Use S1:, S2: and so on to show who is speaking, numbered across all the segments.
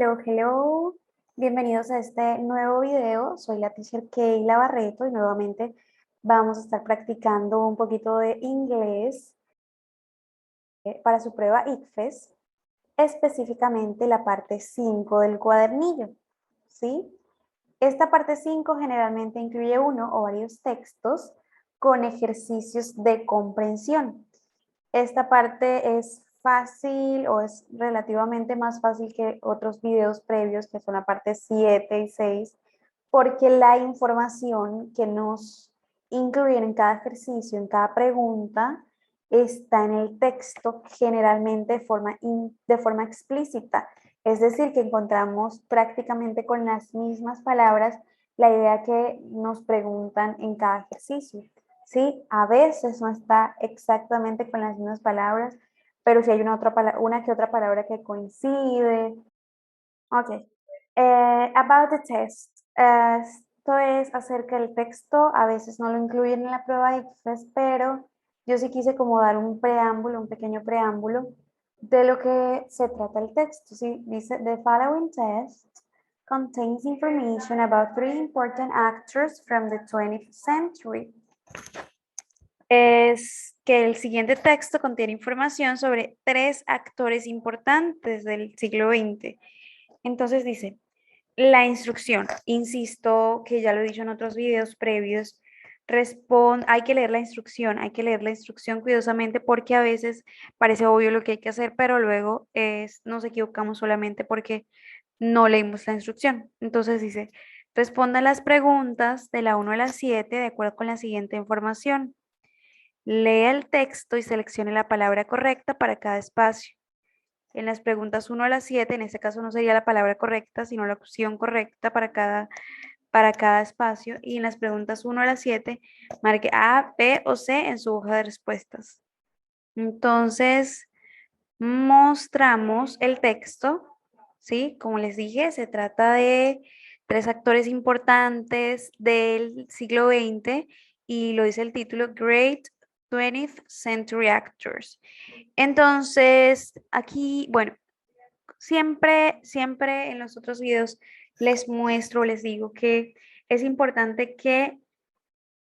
S1: Hello, hello. Bienvenidos a este nuevo video. Soy la teacher Keila Barreto y nuevamente vamos a estar practicando un poquito de inglés para su prueba ICFES, específicamente la parte 5 del cuadernillo, ¿sí? Esta parte 5 generalmente incluye uno o varios textos con ejercicios de comprensión. Esta parte es fácil o es relativamente más fácil que otros videos previos, que son la parte 7 y 6, porque la información que nos incluyen en cada ejercicio, en cada pregunta, está en el texto generalmente de forma explícita. Es decir, que encontramos prácticamente con las mismas palabras la idea que nos preguntan en cada ejercicio. ¿Sí? A veces no está exactamente con las mismas palabras, pero si hay una que otra palabra que coincide. Ok. About the test. Esto es acerca del texto. A veces no lo incluyen en la prueba ICFES, pero yo sí quise como dar un preámbulo, un pequeño preámbulo de lo que se trata el texto. Sí, dice, the following test contains information about three important actors from the 20th century. Es que el siguiente texto contiene información sobre tres actores importantes del siglo XX. Entonces dice, la instrucción, insisto que ya lo he dicho en otros videos previos, hay que leer hay que leer la instrucción cuidadosamente porque a veces parece obvio lo que hay que hacer, pero luego nos equivocamos solamente porque no leímos la instrucción. Entonces dice, responda las preguntas de la 1 a la 7 de acuerdo con la siguiente información. Lea el texto y seleccione la palabra correcta para cada espacio. En las preguntas 1 a las 7, en este caso no sería la palabra correcta, sino la opción correcta para cada espacio. Y en las preguntas 1 a las 7, marque A, B o C en su hoja de respuestas. Entonces, mostramos el texto, ¿sí? Como les dije, se trata de tres actores importantes del siglo XX y lo dice el título Great 20th Century Actors. Entonces, aquí, bueno, siempre en los otros videos les muestro, les digo que es importante que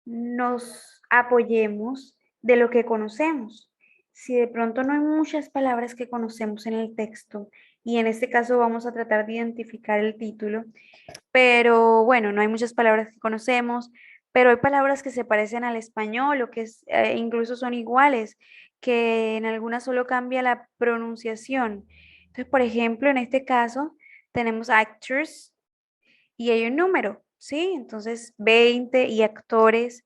S1: nos apoyemos de lo que conocemos. Si de pronto no hay muchas palabras que conocemos en el texto, y en este caso vamos a tratar de identificar el título, pero bueno, no hay muchas palabras que conocemos, pero hay palabras que se parecen al español o que incluso son iguales, que en algunas solo cambia la pronunciación. Entonces, por ejemplo, en este caso tenemos actors y hay un número, ¿sí? Entonces, 20 y actores.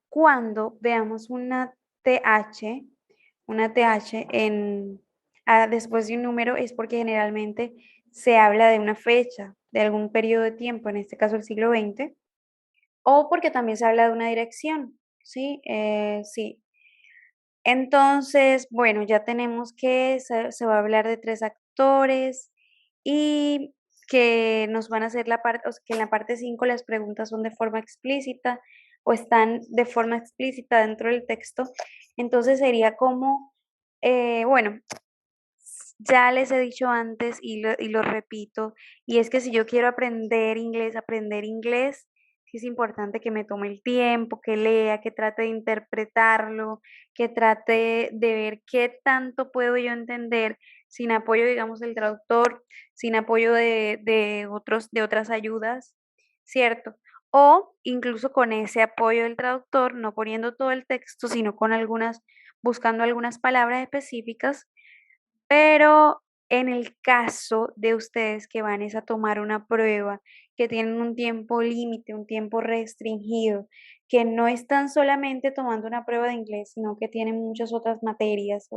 S1: Cuando veamos una TH después de un número es porque generalmente se habla de una fecha, de algún periodo de tiempo, en este caso el siglo XX, o porque también se habla de una dirección, ¿sí? Sí. Entonces, bueno, ya tenemos que se va a hablar de tres actores y que nos van a hacer la parte, o sea, que en la parte 5 las preguntas son de forma explícita o están de forma explícita dentro del texto. Entonces sería como, bueno, ya les he dicho antes y lo repito, y es que si yo quiero aprender inglés, sí es importante que me tome el tiempo, que lea, que trate de interpretarlo, que trate de ver qué tanto puedo yo entender sin apoyo, digamos, del traductor, sin apoyo de otras ayudas, ¿cierto? O incluso con ese apoyo del traductor, no poniendo todo el texto, sino buscando algunas palabras específicas, pero en el caso de ustedes que van a tomar una prueba, que tienen un tiempo límite, un tiempo restringido, que no están solamente tomando una prueba de inglés, sino que tienen muchas otras materias,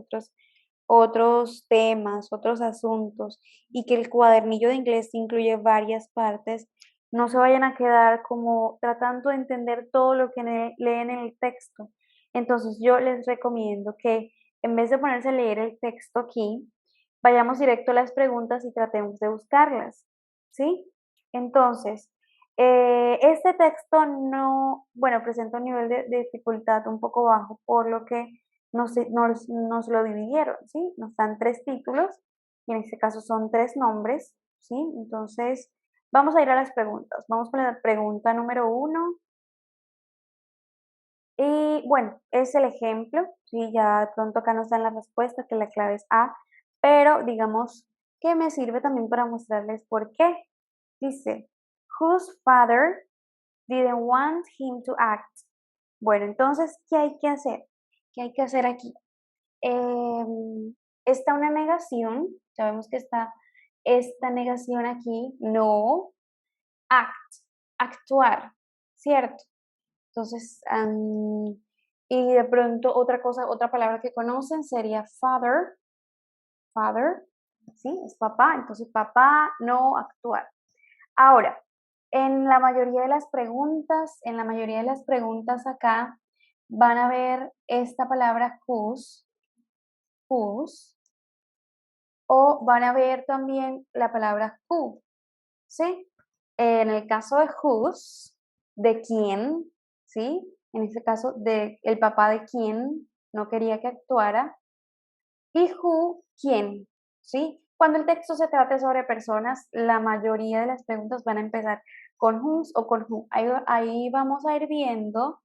S1: otros temas, otros asuntos, y que el cuadernillo de inglés incluye varias partes, no se vayan a quedar como tratando de entender todo lo que leen en el texto. Entonces yo les recomiendo que en vez de ponerse a leer el texto aquí, vayamos directo a las preguntas y tratemos de buscarlas, ¿sí? Entonces, este texto no, bueno, presenta un nivel de dificultad un poco bajo, por lo que nos lo dividieron, ¿sí? Nos dan tres títulos, y en este caso son tres nombres, ¿sí? Entonces, vamos a ir a las preguntas. Vamos con la pregunta número 1. Y bueno, es el ejemplo, ¿sí? Ya de pronto acá no está en la respuesta, que la clave es A, pero digamos que me sirve también para mostrarles por qué. Dice, whose father didn't want him to act. Bueno, entonces, ¿qué hay que hacer? ¿Qué hay que hacer aquí? Está una negación, sabemos que está esta negación aquí, no, act, actuar, ¿cierto? Entonces, y de pronto otra cosa, otra palabra que conocen sería father, father, ¿sí? Es papá, entonces papá, no actuar. Ahora, en la mayoría de las preguntas, acá van a ver esta palabra whose, o van a ver también la palabra who, ¿sí? En el caso de whose, de quién, ¿sí? En este caso, de el papá de quién no quería que actuara. Y who, quién, ¿sí? Cuando el texto se trate sobre personas, la mayoría de las preguntas van a empezar con whose o con who. Ahí vamos a ir viendo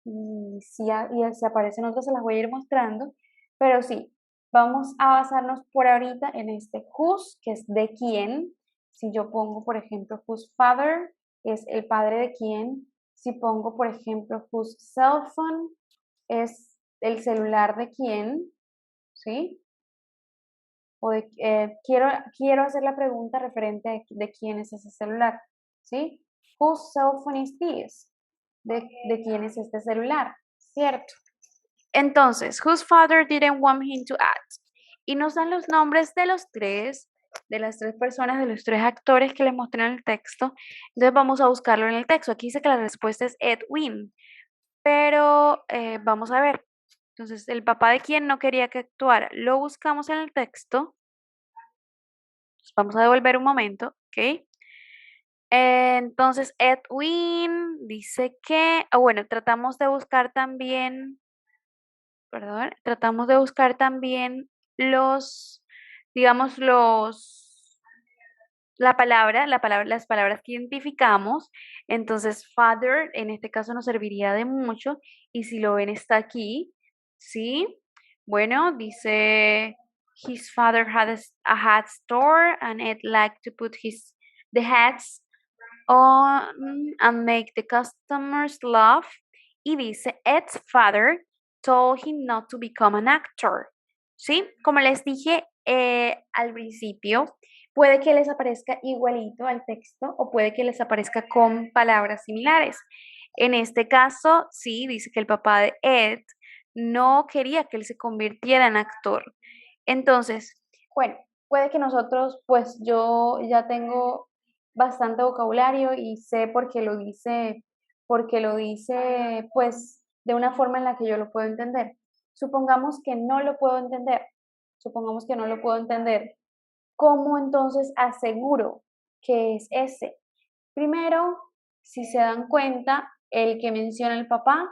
S1: y si aparecen otras se las voy a ir mostrando, pero sí, vamos a basarnos por ahorita en este whose, que es de quién. Si yo pongo, por ejemplo, whose father, es el padre de quién. Si pongo, por ejemplo, whose cell phone, es el celular de quién, ¿sí? O quiero hacer la pregunta referente de quién es ese celular, ¿sí? Whose cell phone is this? De quién es este celular, ¿cierto? Entonces, whose father didn't want him to act. Y nos dan los nombres de las tres personas, de los tres actores que les mostré en el texto. Entonces vamos a buscarlo en el texto. Aquí dice que la respuesta es Edwin, pero vamos a ver. Entonces, el papá de quién no quería que actuara. Lo buscamos en el texto. Vamos a devolver un momento, ¿ok? Entonces, Edwin dice que, bueno, tratamos de buscar también los, digamos, las palabras que identificamos. Entonces, father en este caso nos serviría de mucho. Y si lo ven, está aquí, ¿sí? Bueno, dice, his father had a hat store and it liked to put the hats on and make the customers laugh. Y dice, Ed's father told him not to become an actor. ¿Sí? Como les dije al principio, puede que les aparezca igualito al texto o puede que les aparezca con palabras similares. En este caso, sí, dice que el papá de Ed no quería que él se convirtiera en actor. Entonces, bueno, puede que nosotros, pues yo ya tengo bastante vocabulario y sé porque lo dice, pues, de una forma en la que yo lo puedo entender. Supongamos que no lo puedo entender. Supongamos que no lo puedo entender. ¿Cómo entonces aseguro que es ese? Primero, si se dan cuenta, el que menciona el papá,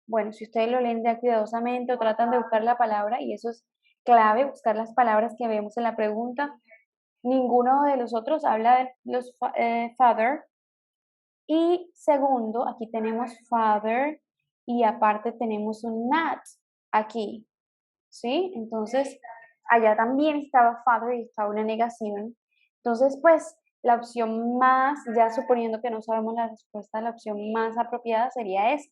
S1: bueno, si ustedes lo leen ya cuidadosamente o tratan de buscar la palabra, y eso es clave, buscar las palabras que vemos en la pregunta, ninguno de los otros habla de los father. Y segundo, aquí tenemos father y aparte tenemos un not aquí, ¿sí? Entonces, allá también estaba father y estaba una negación. Entonces, pues, la opción más, ya suponiendo que no sabemos la respuesta, la opción más apropiada sería esa.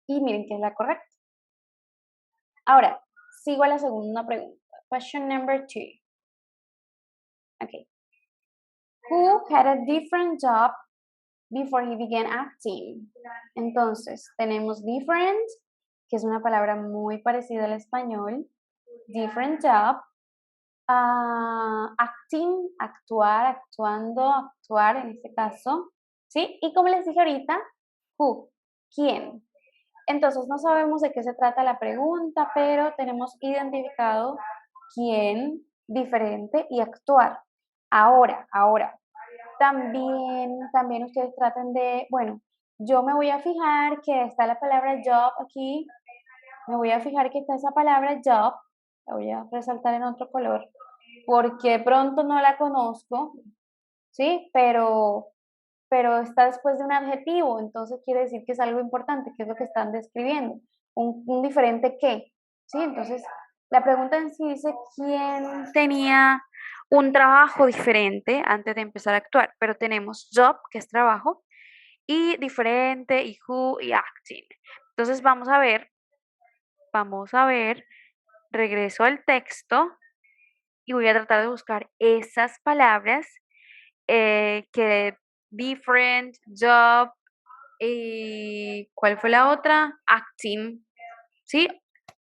S1: Y miren que es la correcta. Ahora, sigo a la segunda pregunta. Question number 2. Okay. Who had a different job before he began acting? Entonces, tenemos different, que es una palabra muy parecida al español. Different job. Acting, actuar, actuando, actuar en este caso. ¿Sí? Y como les dije ahorita, who, ¿quién? Entonces no sabemos de qué se trata la pregunta, pero tenemos identificado quién, diferente y actuar. Ahora, también ustedes traten de, bueno, yo me voy a fijar que está la palabra job aquí, me voy a fijar que está esa palabra job, la voy a resaltar en otro color. porque pronto no la conozco, ¿sí? Pero está después de un adjetivo, entonces quiere decir que es algo importante, que es lo que están describiendo, un diferente qué, ¿sí? Entonces, la pregunta en sí dice, ¿quién tenía un trabajo diferente antes de empezar a actuar? Pero tenemos job, que es trabajo, y diferente, y who, y acting. Entonces, vamos a ver, regreso al texto y voy a tratar de buscar esas palabras que different, job, y ¿cuál fue la otra? Acting, ¿sí?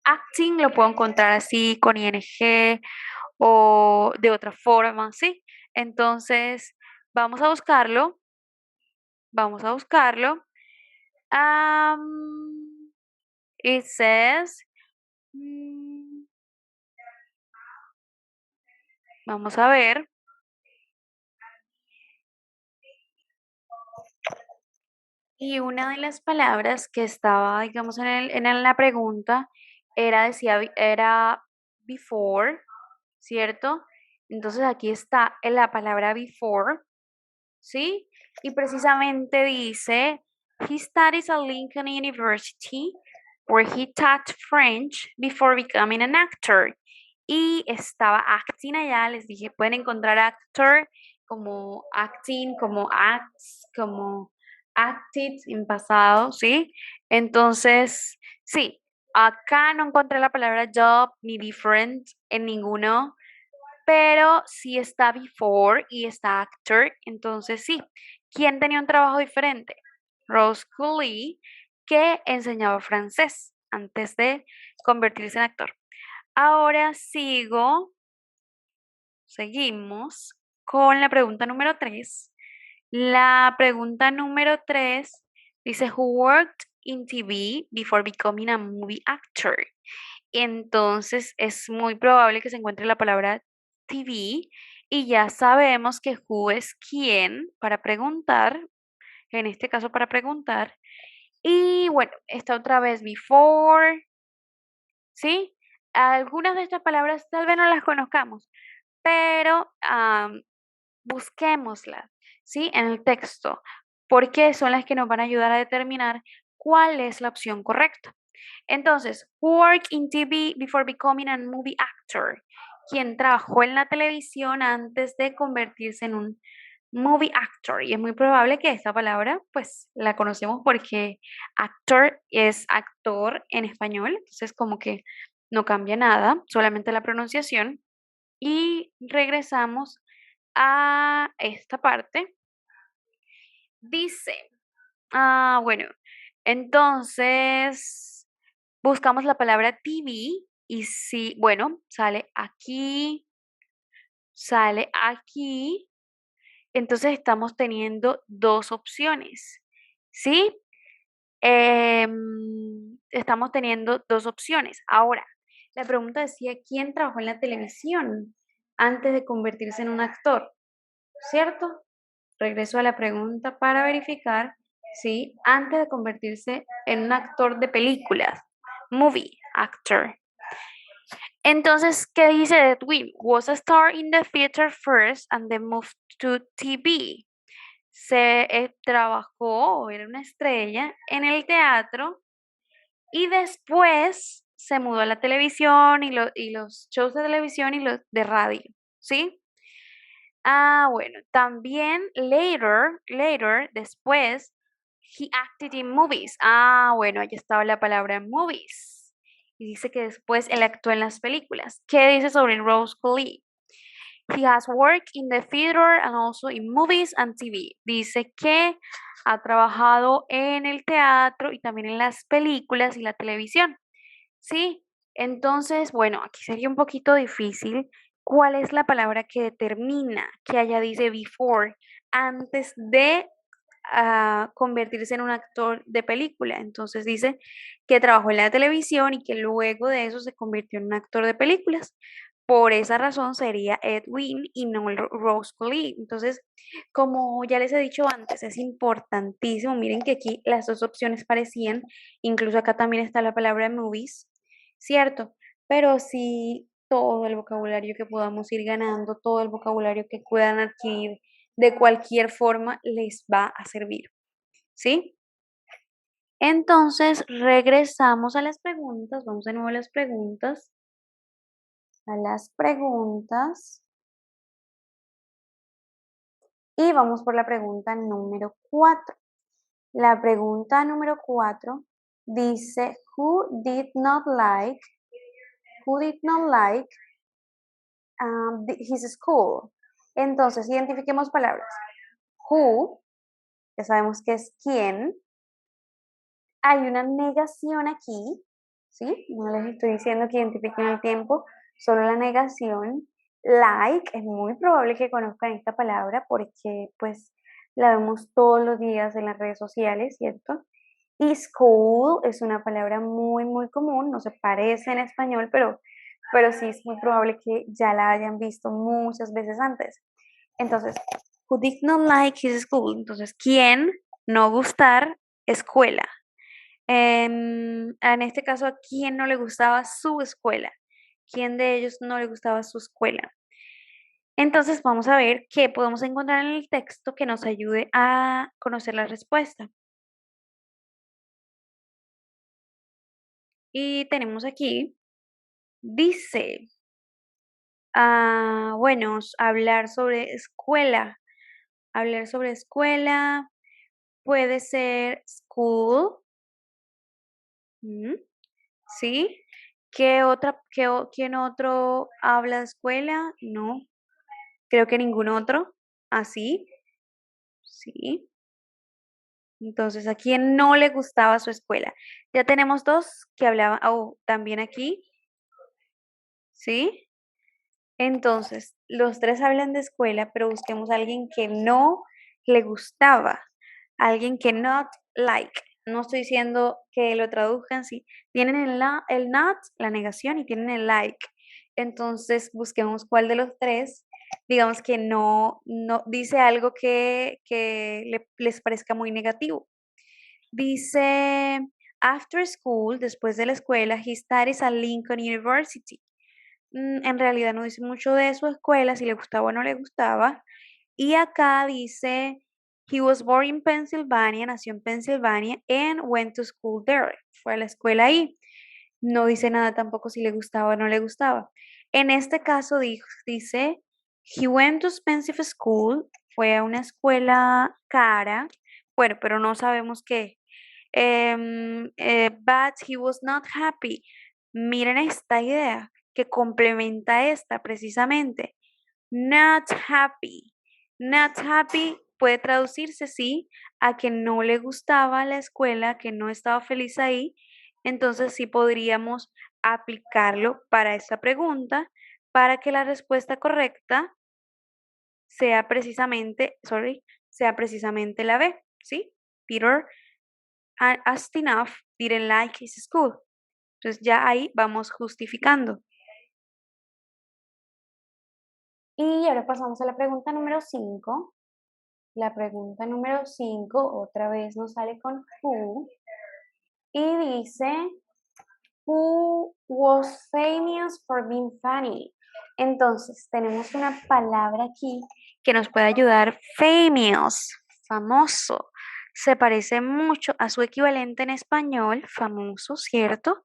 S1: Acting lo puedo encontrar así con ing o de otra forma, ¿sí? Entonces, vamos a buscarlo, vamos a buscarlo. It says, mm, vamos a ver. Y una de las palabras que estaba, digamos, en la pregunta era before, ¿cierto? Entonces aquí está la palabra before, ¿sí? Y precisamente dice, he studies at Lincoln University, where he taught French before becoming an actor. Y estaba acting allá, les dije, pueden encontrar actor como acting, como acts, como acted en pasado, ¿sí? Entonces, sí, acá no encontré la palabra job ni different en ninguno, pero sí está before y está actor, entonces sí. ¿Quién tenía un trabajo diferente? Rose Cooley, que enseñaba francés antes de convertirse en actor. Ahora seguimos con la pregunta número 3. La pregunta número 3 dice, Who worked in TV before becoming a movie actor? Entonces es muy probable que se encuentre la palabra TV y ya sabemos que who es quién para preguntar, en este caso para preguntar. Y bueno, está otra vez before, ¿sí? Algunas de estas palabras tal vez no las conozcamos, pero busquémoslas, ¿sí? En el texto, porque son las que nos van a ayudar a determinar cuál es la opción correcta. Entonces, work in TV before becoming a movie actor. Quien trabajó en la televisión antes de convertirse en un movie actor. Y es muy probable que esta palabra, pues, la conocemos porque actor es actor en español. Entonces, como que no cambia nada, solamente la pronunciación. Y regresamos a esta parte. Dice, bueno, entonces buscamos la palabra TV y si, bueno, sale aquí, entonces estamos teniendo dos opciones, ¿sí? Estamos teniendo dos opciones. Ahora, la pregunta decía, ¿quién trabajó en la televisión antes de convertirse en un actor? ¿Cierto? Regreso a la pregunta para verificar si antes de convertirse en un actor de películas, movie actor. Entonces, ¿qué dice Edwin? Was a star in the theater first and then moved to TV. Trabajó, era una estrella en el teatro y después se mudó a la televisión y los shows de televisión y los de radio, ¿sí? Bueno, también later, después, he acted in movies. Bueno, ahí estaba la palabra movies. Y dice que después él actuó en las películas. ¿Qué dice sobre Rose Cooley? He has worked in the theater and also in movies and TV. Dice que ha trabajado en el teatro y también en las películas y la televisión. ¿Sí? Entonces, bueno, aquí sería un poquito difícil. ¿Cuál es la palabra que determina que allá dice before antes de convertirse en un actor de película? Entonces dice que trabajó en la televisión y que luego de eso se convirtió en un actor de películas. Por esa razón sería Edwin y no Rose Cooley. Entonces, como ya les he dicho antes, es importantísimo. Miren que aquí las dos opciones parecían, incluso acá también está la palabra movies, ¿cierto? Pero si todo el vocabulario que podamos ir ganando, todo el vocabulario que puedan adquirir de cualquier forma les va a servir, ¿sí? Entonces, regresamos a las preguntas, vamos de nuevo a las preguntas y vamos por la pregunta número 4. La pregunta número 4 dice, who did not like his school? Entonces, identifiquemos palabras. Who, ya sabemos que es quién. Hay una negación aquí, ¿sí? No les estoy diciendo que identifiquen el tiempo, solo la negación. Like, es muy probable que conozcan esta palabra porque pues la vemos todos los días en las redes sociales, ¿cierto? Y school es una palabra muy, muy común, no se parece en español, pero sí es muy probable que ya la hayan visto muchas veces antes. Entonces, who did not like his school? Entonces, ¿quién no gustar escuela? En este caso, ¿a quién no le gustaba su escuela? ¿Quién de ellos no le gustaba su escuela? Entonces, vamos a ver qué podemos encontrar en el texto que nos ayude a conocer la respuesta. Y tenemos aquí, dice, bueno, hablar sobre escuela. Hablar sobre escuela puede ser school, ¿sí? ¿Quién otro habla de escuela? No, creo que ningún otro. Así, sí. Entonces, ¿a quién no le gustaba su escuela? Ya tenemos dos que hablaban, también aquí, ¿sí? Entonces, los tres hablan de escuela, pero busquemos a alguien que no le gustaba, alguien que not like. No estoy diciendo que lo traduzcan, sí. Tienen el not, la negación, y tienen el like. Entonces, busquemos cuál de los tres, digamos que no dice algo que les parezca muy negativo. Dice, after school, después de la escuela, he studies at Lincoln University. En realidad no dice mucho de su escuela, si le gustaba o no le gustaba. Y acá dice, he was born in Pennsylvania, nació en Pensilvania, and went to school there. Fue a la escuela ahí. No dice nada tampoco si le gustaba o no le gustaba. En este caso dice, he went to expensive school, fue a una escuela cara, bueno, pero no sabemos qué. But he was not happy. Miren esta idea que complementa esta precisamente. Not happy. Not happy puede traducirse, sí, a que no le gustaba la escuela, que no estaba feliz ahí. Entonces sí podríamos aplicarlo para esta pregunta para que la respuesta correcta sea precisamente la B, ¿sí? Peter and Ustinov didn't like his school. Entonces ya ahí vamos justificando. Y ahora pasamos a la pregunta número 5. La pregunta número 5 otra vez nos sale con who y dice, who was famous for being funny. Entonces tenemos una palabra aquí que nos puede ayudar. Famous, famoso. Se parece mucho a su equivalente en español, famoso, ¿cierto?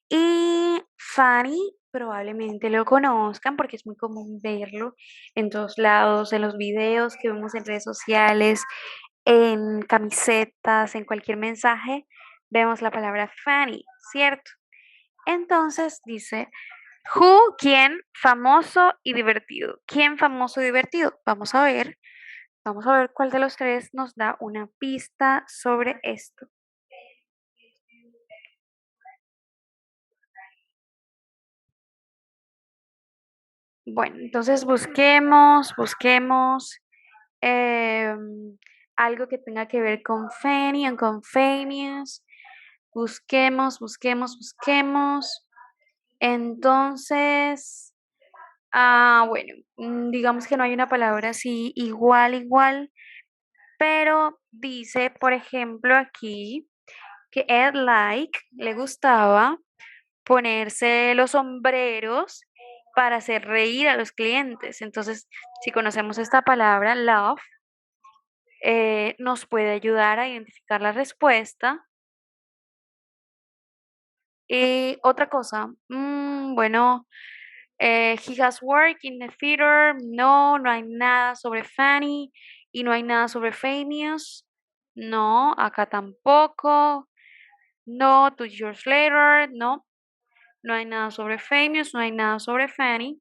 S1: Y Fanny probablemente lo conozcan porque es muy común verlo en todos lados, en los videos que vemos en redes sociales, en camisetas, en cualquier mensaje, vemos la palabra Fanny, ¿cierto? Entonces dice, who, ¿quién? Famoso y divertido. ¿Quién famoso y divertido? Vamos a ver cuál de los tres nos da una pista sobre esto. Bueno, entonces busquemos algo que tenga que ver con Fanny o con Famous. Busquemos. Entonces, bueno, digamos que no hay una palabra así igual, pero dice, por ejemplo, aquí que Ed like le gustaba ponerse los sombreros para hacer reír a los clientes. Entonces, si conocemos esta palabra, laugh, nos puede ayudar a identificar la respuesta. Y otra cosa, bueno, he has worked in the theater. No, no hay nada sobre Fanny y no hay nada sobre Famous. No, acá tampoco. No, 2 years later. No, no hay nada sobre Famous, no hay nada sobre Fanny.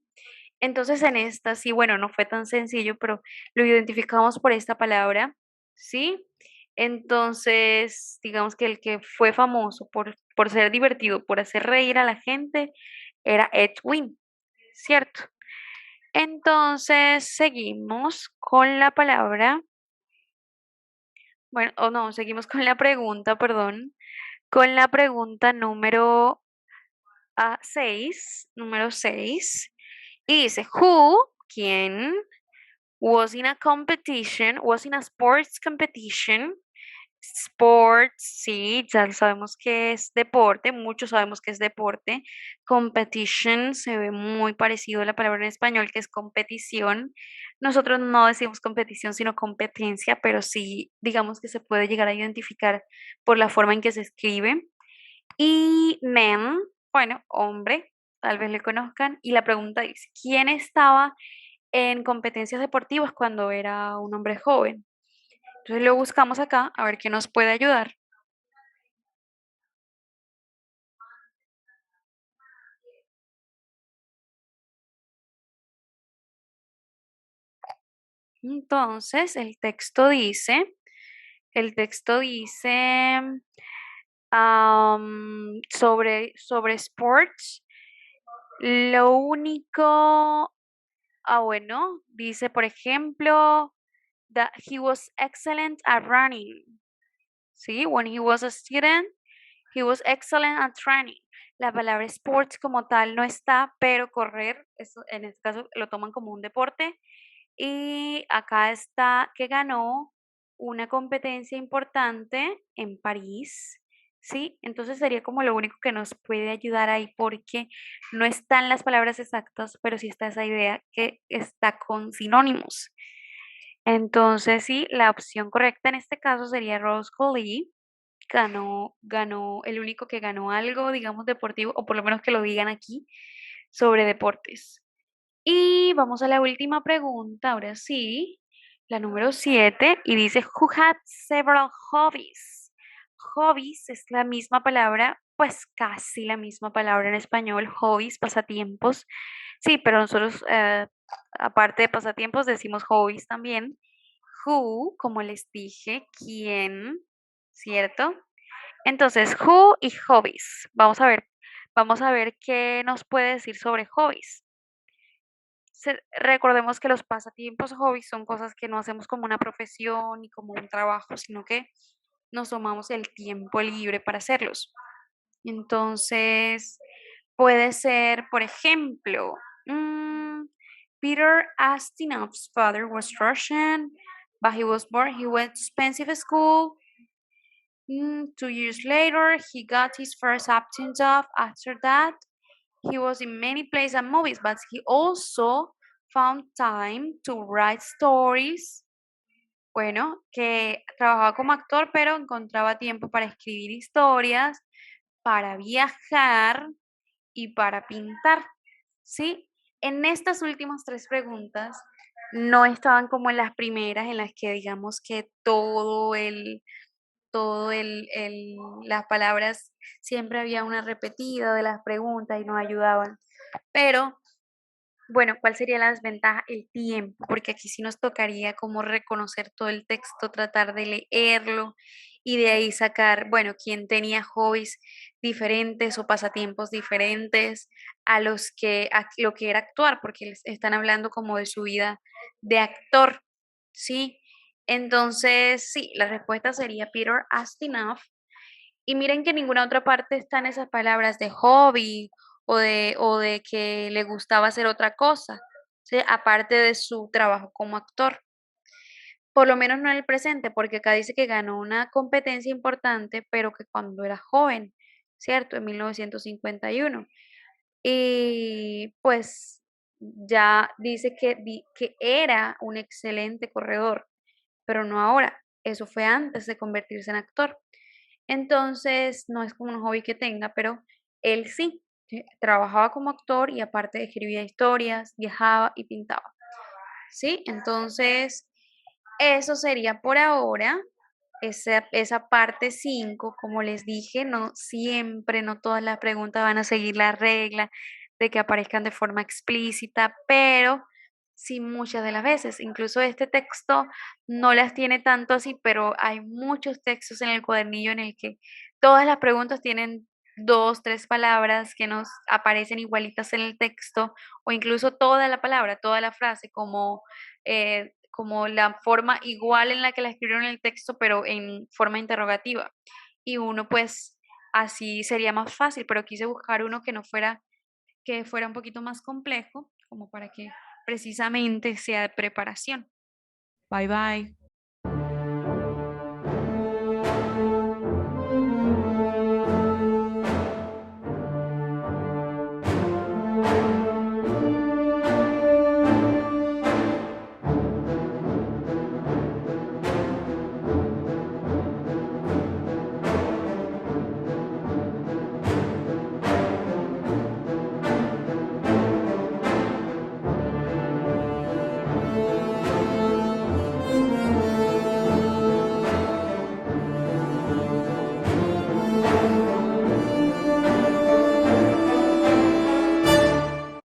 S1: Entonces en esta sí, bueno, no fue tan sencillo, pero lo identificamos por esta palabra, ¿sí? Entonces, digamos que el que fue famoso por ser divertido, por hacer reír a la gente, era Edwin, ¿cierto? Entonces, seguimos con la palabra, bueno, o no, seguimos con la pregunta, perdón, con la pregunta número 6, número 6, y dice, who, ¿quién? Was in a sports competition. Sports, sí, ya sabemos que es deporte, muchos sabemos que es deporte. Competition se ve muy parecido a la palabra en español que es competición. Nosotros no decimos competición, sino competencia, pero sí, digamos que se puede llegar a identificar por la forma en que se escribe. Y men, bueno, hombre, tal vez le conozcan. Y la pregunta dice, ¿quién estaba en competencias deportivas cuando era un hombre joven? Entonces lo buscamos acá a ver qué nos puede ayudar. Entonces el texto dice sobre sports. Lo único, bueno, dice por ejemplo, that he was excellent at running. ¿Sí? When he was a student, he was excellent at running. La palabra sports como tal no está, pero correr, eso, en este caso lo toman como un deporte. Y acá está que ganó una competencia importante en París, ¿sí? Entonces sería como lo único que nos puede ayudar ahí porque no están las palabras exactas, pero sí está esa idea que está con sinónimos. Entonces sí, la opción correcta en este caso sería Rose Collie. Ganó el único que ganó algo, digamos, deportivo, o por lo menos que lo digan aquí, sobre deportes. Y vamos a la última pregunta, ahora sí, la número 7, y dice, who had several hobbies? Hobbies es la misma palabra, pues casi la misma palabra en español, hobbies, pasatiempos. Sí, pero nosotros, aparte de pasatiempos, decimos hobbies también. Who, como les dije, quién, ¿cierto? Entonces, who y hobbies. Vamos a ver qué nos puede decir sobre hobbies. Recordemos que los pasatiempos o hobbies son cosas que no hacemos como una profesión ni como un trabajo, sino que nos tomamos el tiempo libre para hacerlos. Entonces, puede ser, por ejemplo, Peter Astinov's father was Russian, but he was born, he went to expensive school. 2 years later, he got his first acting job. After that, he was in many plays and movies, but he also found time to write stories. Bueno, que trabajaba como actor, pero encontraba tiempo para escribir historias, para viajar y para pintar. ¿Sí? En estas últimas 3 preguntas no estaban como en las primeras, en las que digamos que las palabras, siempre había una repetida de las preguntas y nos ayudaban. Pero, bueno, ¿cuál sería la desventaja? El tiempo, porque aquí sí nos tocaría como reconocer todo el texto, tratar de leerlo y de ahí sacar, bueno, quién tenía hobbies diferentes o pasatiempos diferentes a lo que era actuar, porque les están hablando como de su vida de actor, ¿sí? Entonces, sí, la respuesta sería Peter Ustinov. Y miren que en ninguna otra parte están esas palabras de hobby o de que le gustaba hacer otra cosa, ¿sí? Aparte de su trabajo como actor. Por lo menos no en el presente, porque acá dice que ganó una competencia importante, pero que cuando era joven, ¿cierto? En 1951. Y pues ya dice que era un excelente corredor, pero no ahora. Eso fue antes de convertirse en actor. Entonces, no es como un hobby que tenga, pero él sí, trabajaba como actor y aparte escribía historias, viajaba y pintaba. ¿Sí? Entonces, eso sería por ahora, esa parte 5 como les dije, no siempre, no todas las preguntas van a seguir la regla de que aparezcan de forma explícita, pero sí muchas de las veces. Incluso este texto no las tiene tanto así, pero hay muchos textos en el cuadernillo en el que todas las preguntas tienen dos, tres palabras que nos aparecen igualitas en el texto, o incluso toda la palabra, toda la frase, como la forma igual en la que la escribieron en el texto, pero en forma interrogativa. Y uno, pues, así sería más fácil, pero quise buscar uno que fuera un poquito más complejo, como para que precisamente sea de preparación.
S2: Bye bye.